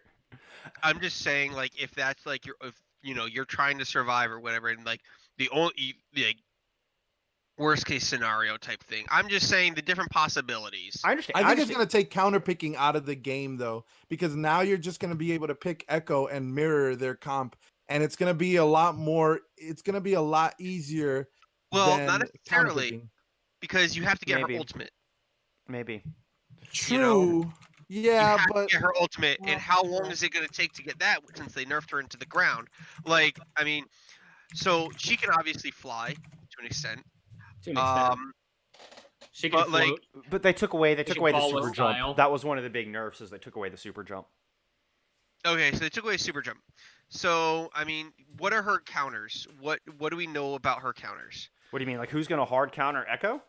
I'm just saying, like, if that's like if you're trying to survive or whatever, and like the only like worst case scenario type thing. I'm just saying the different possibilities. I understand. I think it's understand. going to take counter picking out of the game though, because now you're just going to be able to pick Echo and mirror their comp, and it's going to be a lot more. It's going to be a lot easier. Well, than not necessarily, counterpicking. because you have to get Maybe. her ultimate. Maybe. True. You know, Yeah, you have but to get her ultimate, and how long is it going to take to get that since they nerfed her into the ground? Like, I mean, so she can obviously fly to an extent. To an extent. She can but, like, float. But they took away the should super follow jump. style. That was one of the big nerfs, is they took away the super jump. Okay, so they took away super jump. So, I mean, what are her counters? What do we know about her counters? What do you mean? Like, who's going to hard counter Echo?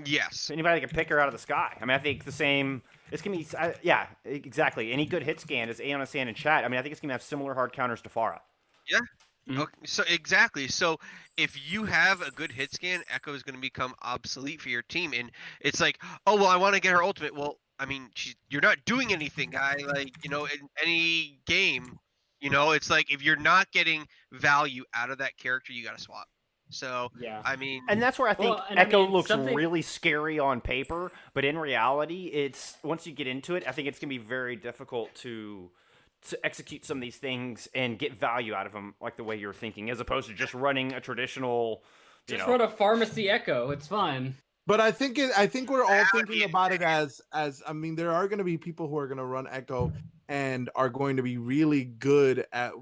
Yes. Anybody can pick her out of the sky. I mean, I think the same. It's gonna be, yeah, exactly. Any good hit scan, as Aeon is saying in chat. I mean, I think it's gonna have similar hard counters to Pharah. Mhm. Okay, so exactly. So if you have a good hit scan, Echo is going to become obsolete for your team, and it's like, oh well, I want to get her ultimate. Well, I mean, you're not doing anything, guy. Like, in any game, it's like if you're not getting value out of that character, you got to swap. So Yeah. I mean, And that's where I think Well, and I Echo mean, looks something- really scary on paper, but in reality, it's once you get into it, I think it's gonna be very difficult to execute some of these things and get value out of them, like the way you're thinking, as opposed to just running a traditional. Just run a pharmacy Echo. It's fine. But I think we're all That would thinking be about it as I mean, there are going to be people who are going to run Echo and are going to be really good at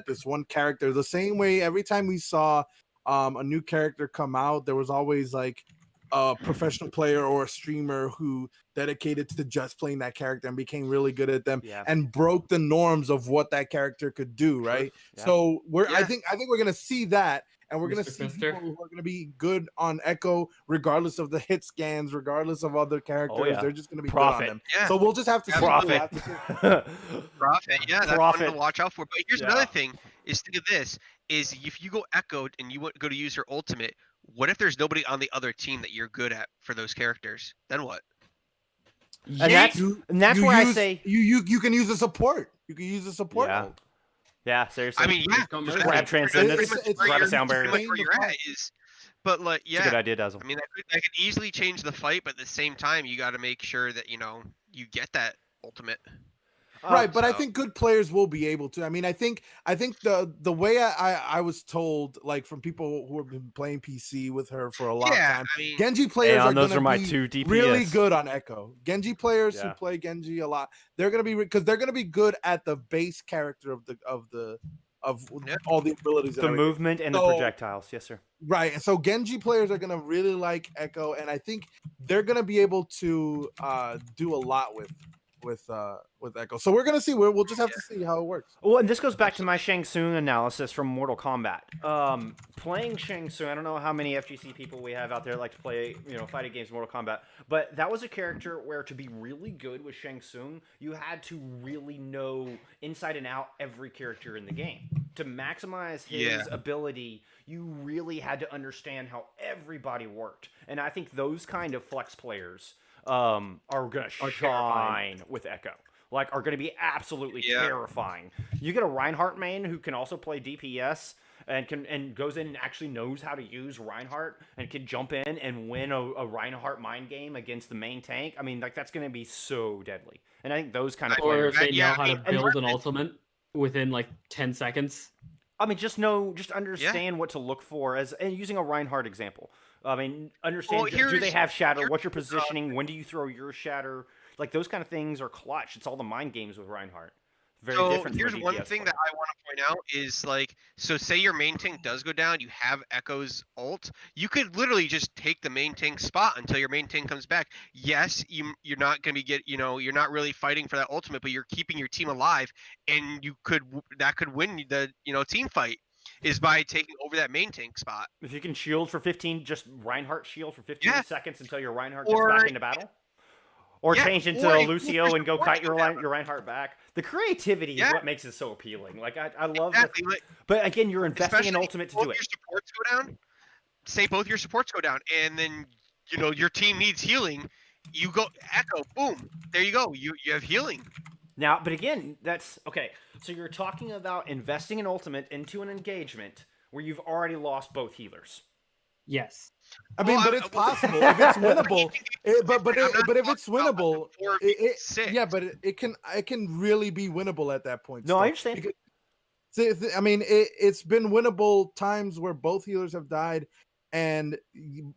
this one character. The same way every time we saw a new character come out, there was always like a professional player or a streamer who dedicated to just playing that character and became really good at them Yeah. and broke the norms of what that character could do, right? Yeah. So I Yeah. think we're going to see that. And we're going to Mr. see Fister. people who are going to be good on Echo, regardless of the hit scans, regardless of other characters. yeah. They're just going to be Profit. good on them. yeah, So we'll just have to see. Profit. We'll have to see. profit. Yeah, that's one Profit. to watch out for. But here's Yeah. another thing: is think of this: is if you go echoed and you go to use your ultimate, what if there's nobody on the other team that you're good at for those characters? Then what? And that's You- that's you where I use- say, you can use a support. You can use a support. Yeah. mode. yeah, seriously. I mean, yeah, Just go that's murder. grab pretty transcendence, much it's where grab a you're- sound pretty barrier. much where you're at is, but like, it's a good yeah, idea, Dazzle. I mean, that could easily change the fight, but at the same time, you got to make sure that you get that ultimate. Right, but I think good players will be able to. I mean, I think the way I was told, like from people who have been playing PC with her for a long time, I mean, Genji players are those going are my to two be DPS. really good on Echo. Genji players who Yeah. play Genji a lot, they're going to be because they're going to be good at the base character of all the abilities. The and movement and the projectiles. Yes, sir. Right, and so Genji players are gonna really like Echo, and I think they're gonna be able to do a lot with Echo. So we're gonna see. We'll just have to see how it works. Well, and this goes back to my Shang Tsung analysis from Mortal Kombat. Playing Shang Tsung, I don't know how many FGC people we have out there that like to play, fighting games Mortal Kombat, but that was a character where to be really good with Shang Tsung, you had to really know inside and out every character in the game. To maximize his ability, you really had to understand how everybody worked. And I think those kind of flex players are going to shine with Echo. Like, are going to be absolutely terrifying. You get a Reinhardt main who can also play DPS and goes in and actually knows how to use Reinhardt and can jump in and win a Reinhardt mind game against the main tank. I mean, like, that's going to be so deadly. And I think those kind of players... Or if they know how to build an ultimate within, like, 10 seconds. I mean, just understand what to look for and using a Reinhardt example. I mean, understand, do they have shatter? What's your positioning? When do you throw your shatter? Like, those kind of things are clutch. It's all the mind games with Reinhardt. Very different. Here's one thing that I want to point out is, like, so say your main tank does go down, you have Echo's ult, you could literally just take the main tank spot until your main tank comes back. Yes, you're not going to you're not really fighting for that ultimate, but you're keeping your team alive, and that could win the team fight. Is by taking over that main tank spot. If you can shield for 15, just Reinhardt shield for 15 seconds until your Reinhardt gets back into battle. Or change into Lucio and go kite your Reinhardt back. The creativity is what makes it so appealing. Like, I love that. But again, you're investing in ultimate to do it. Your supports go down. Say both your supports go down, and then your team needs healing. You go Echo, boom, there you go. You have healing. Now, but again, that's okay. So you're talking about investing in ultimate into an engagement where you've already lost both healers. Yes. I mean, but it's possible if it's winnable. But if it's winnable, it can really be winnable at that point. No, I understand. I mean, it's been winnable times where both healers have died, and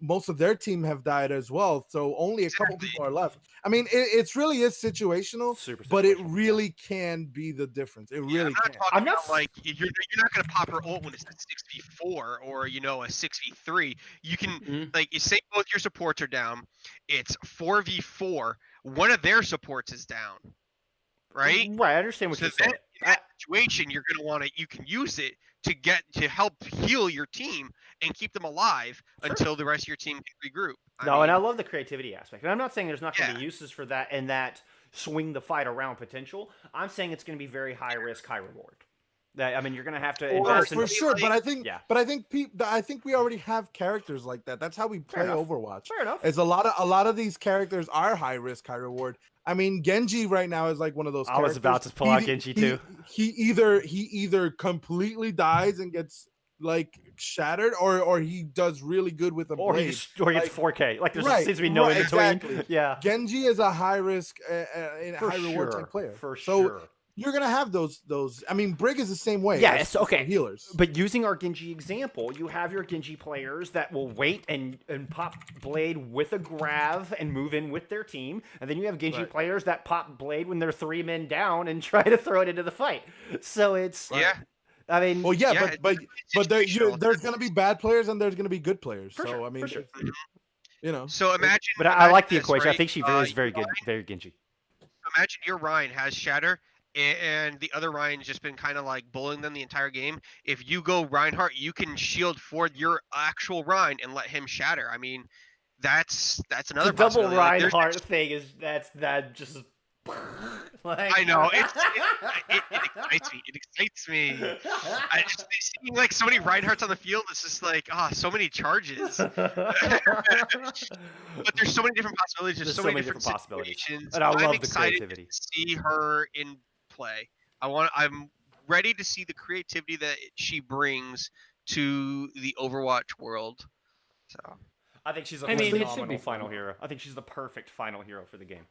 most of their team have died as well. So only a couple people are left. I mean, it really is situational, but it really can be the difference. It really can. I'm not like you're not going to pop her ult when it's a 6v4 or a 6v3. You can like you say both your supports are down. It's 4v4. One of their supports is down. Right. Right. I understand what you're saying. In that situation, you're going to want to. You can use it to help heal your team and keep them alive until the rest of your team can regroup. And I love the creativity aspect. And I'm not saying there's not going to be uses for that and that swing the fight around potential. I'm saying it's going to be very high risk, high reward. I mean, you're going to have to invest for sure. But I think we already have characters like that. That's how we play Overwatch. Fair enough. It's a lot of these characters are high risk, high reward. I mean, Genji right now is like one of those characters. I was about to pull out Genji too. He either completely dies and gets like shattered, or he does really good with a blade. Or he gets 4K. Like there seems to be no in between. Exactly. Yeah. Genji is a high risk and high reward type player. For sure. You're gonna have those. I mean, Brig is the same way. Yeah, it's okay. Healers. But using our Genji example, you have your Genji players that will wait and pop Blade with a grav and move in with their team, and then you have Genji players that pop Blade when they're 3 men down and try to throw it into the fight. So it's I mean, well, but there's gonna be bad players and there's gonna be good players. So I mean, So imagine. But I like the equation. Right? I think she is very good, very Genji. Imagine your Ryan has shatter. And the other Ryan's just been kind of like bullying them the entire game. If you go Reinhardt, you can shield for your actual Ryan and let him shatter. I mean, that's another the double Reinhardt thing is that just. Like... I know it excites me. It excites me. I just seeing like so many Reinhardts on the field. It's just like so many charges. But there's so many different possibilities. There's so many different situations. And I love I'm the creativity. To see her in play. I'm ready to see the creativity that she brings to the Overwatch world. So I think she's a phenomenal final hero. I think she's the perfect final hero for the game.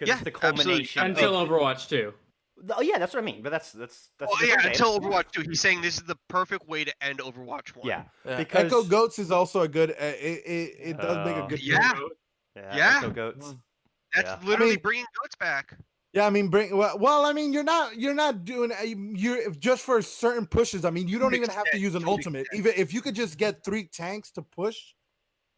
because it's the culmination. Until Overwatch 2. Oh yeah, that's what I mean. But that's until Overwatch 2. He's saying this is the perfect way to end Overwatch 1. Yeah, because Echo Goats is also a good. It does make a good. Yeah. Echo Goats. That's literally bringing goats back. Yeah, I mean, I mean, you're not doing you're just for certain pushes. I mean, you don't even have to use an ultimate. Even if you could just get 3 tanks to push,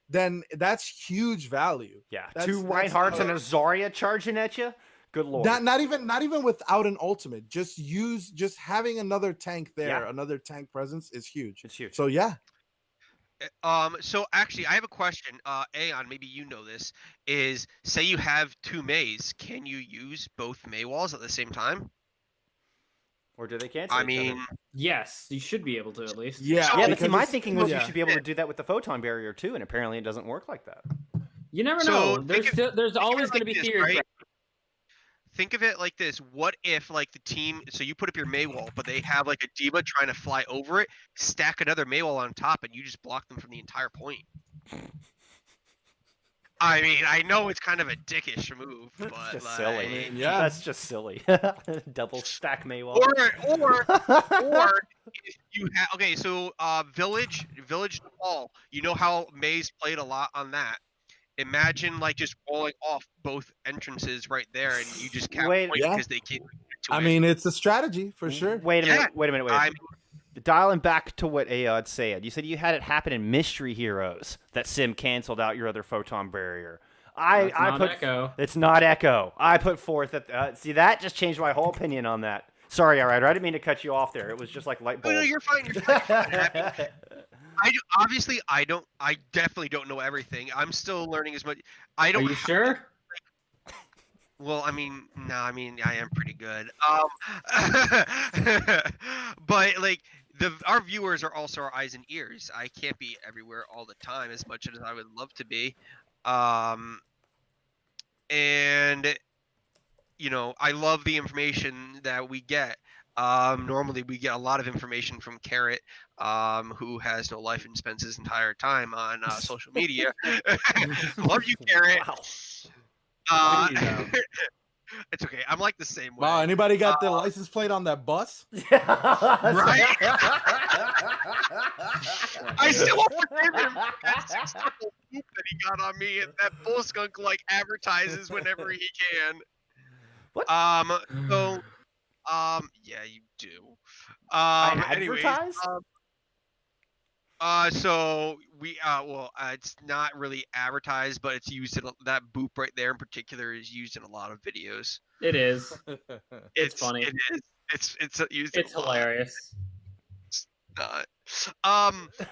then that's huge value. Yeah, 2 Reinhardts and a Zarya charging at you. Good lord. Not even without an ultimate. Just having another tank there, another tank presence is huge. It's huge. So yeah. So actually, I have a question. Aeon, maybe you know this. Is say you have 2 Meis, can you use both Mei walls at the same time? Or do they cancel? I mean, yes, you should be able to at least. Yeah. But my thinking was you should be able to do that with the photon barrier too, and apparently it doesn't work like that. You never know. There's always going to be theory. Right? Think of it like this. What if, like, the team, so you put up your Mei wall, but they have, like, a D.Va trying to fly over it, stack another Mei wall on top, and you just block them from the entire point? I mean, I know it's kind of a dickish move, but just like, silly. I mean, yeah, that's just silly. Double stack Mei wall. Or if you have, okay, so Village Wall, you know how Mei's played a lot on that. Imagine like just rolling off both entrances right there, and you just can't wait because they can't. I mean, it's a strategy for sure. Wait a minute. Dialing back to what Ayod said, you said you had it happen in Mystery Heroes that Sim canceled out your other photon barrier. It's not Echo. I put forth that. See, that just changed my whole opinion on that. Sorry, all right. I didn't mean to cut you off there. It was just like light bulb. No, you're fine. You're fine. I definitely don't know everything. I'm still learning as much. Are you sure? Well, I mean, no, I mean, I am pretty good. But like our viewers are also our eyes and ears. I can't be everywhere all the time as much as I would love to be. And you know, I love the information that we get. Normally we get a lot of information from Carrot, who has no life and spends his entire time on social media. Love you, Carrot. Wow. It's okay. I'm like the same way. Wow, anybody got the license plate on that bus? Right? I still won't forgive him for that 6 poop that he got on me, and that bull skunk like advertises whenever he can. What? Yeah, you do. Advertise? So we it's not really advertised, but it's used in that boop right there in particular is used in a lot of videos. It is. It's funny. It is. It's used. It's hilarious. It's not.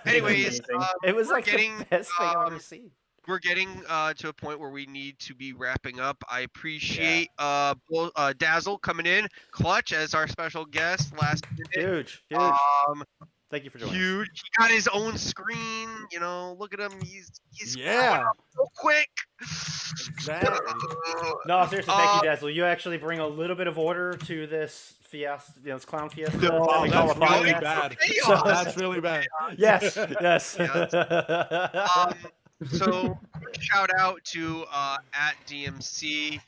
Anyways, it was like the best thing I've ever seen. We're getting to a point where we need to be wrapping up. I appreciate Dazzle coming in, clutch as our special guest last minute. Huge. Thank you for joining. Huge. He got his own screen. You know, look at him. He's yeah. So quick. Exactly. No, seriously, thank you, Dazzle. You actually bring a little bit of order to this fiesta, this clown fiesta. That's really bad. That's really bad. Yes. So shout out to at DMC.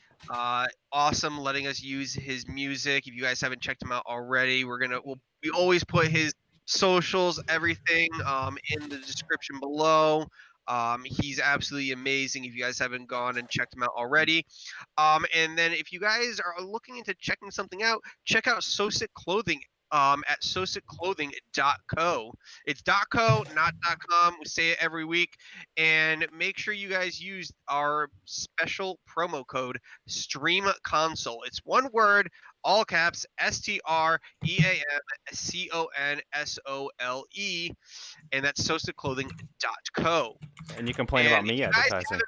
Awesome letting us use his music. If you guys haven't checked him out already, we always put his socials, everything in the description below. He's absolutely amazing if you guys haven't gone and checked him out already. And then if you guys are looking into checking something out, check out Sosic Clothing at sosicclothing.co. It's .co, not .com. We say it every week. And make sure you guys use our special promo code STREAMCONSOLE. It's one word, all caps, STREAMCONSOLE, and that's sosicclothing.co. And you complain about me advertising.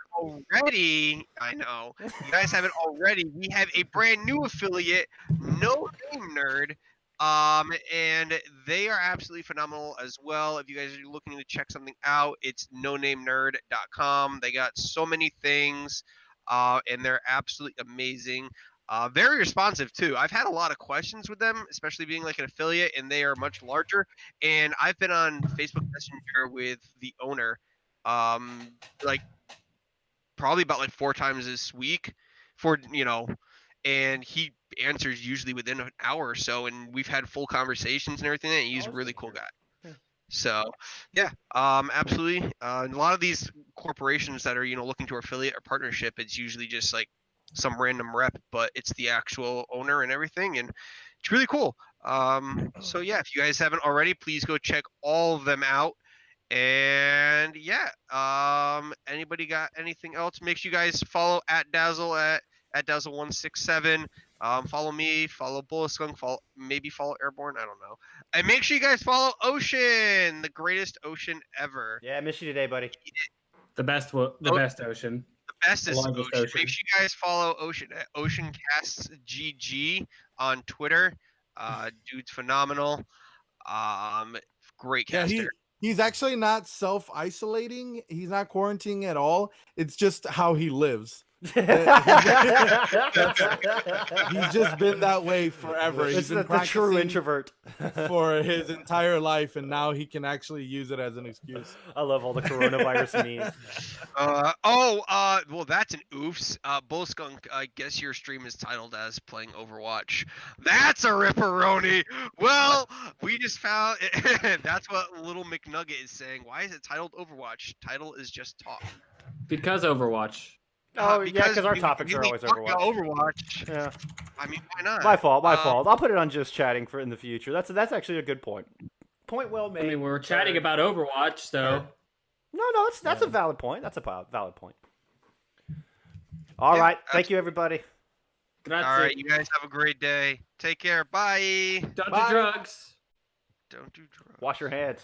I know. You guys haven't already. We have a brand new affiliate, No Name Nerd. And they are absolutely phenomenal as well. If you guys are looking to check something out, it's nonamenerd.com. They got so many things, and they're absolutely amazing. Very responsive too. I've had a lot of questions with them, especially being like an affiliate, and they are much larger. And I've been on Facebook Messenger with the owner, like probably about like 4 times this week. for and he answers usually within an hour or so, and we've had full conversations and everything. And he's a really cool guy. Yeah. So yeah, absolutely. A lot of these corporations that are looking to affiliate or partnership, it's usually just like some random rep, but it's the actual owner and everything, and it's really cool. So yeah, if you guys haven't already, please go check all of them out. And yeah, anybody got anything else? Make sure you guys follow at Dazzle at Dazzle167. Follow me, follow Bulliskunk, follow Airborne. I don't know. And make sure you guys follow Ocean, the greatest ocean ever. Yeah, I miss you today, buddy. The best ocean. The bestest ocean. Ocean. Make sure you guys follow Ocean at OceanCastsGG on Twitter. Dude's phenomenal. Great caster. Yeah, he's actually not self-isolating. He's not quarantining at all. It's just how he lives. He's just been that way forever. He's been the true introvert for his entire life, and now he can actually use it as an excuse. I love all the coronavirus memes. Well, that's an oofs. Bullskunk, I guess your stream is titled as playing Overwatch. That's a ripperoni. Well, we just found that's what Little McNugget is saying. Why is it titled Overwatch? Title is just talk. Because Overwatch. Oh, yeah, because our topics are always Overwatch. Yeah. I mean, why not? My fault. I'll put it on just chatting for in the future. That's actually a good point. Point well made. I mean, we're chatting about Overwatch, so. No, that's a valid point. That's a valid point. All right. Thank you, everybody. Grazie. All right, you guys have a great day. Take care. Bye. Don't do drugs. Don't do drugs. Wash your hands.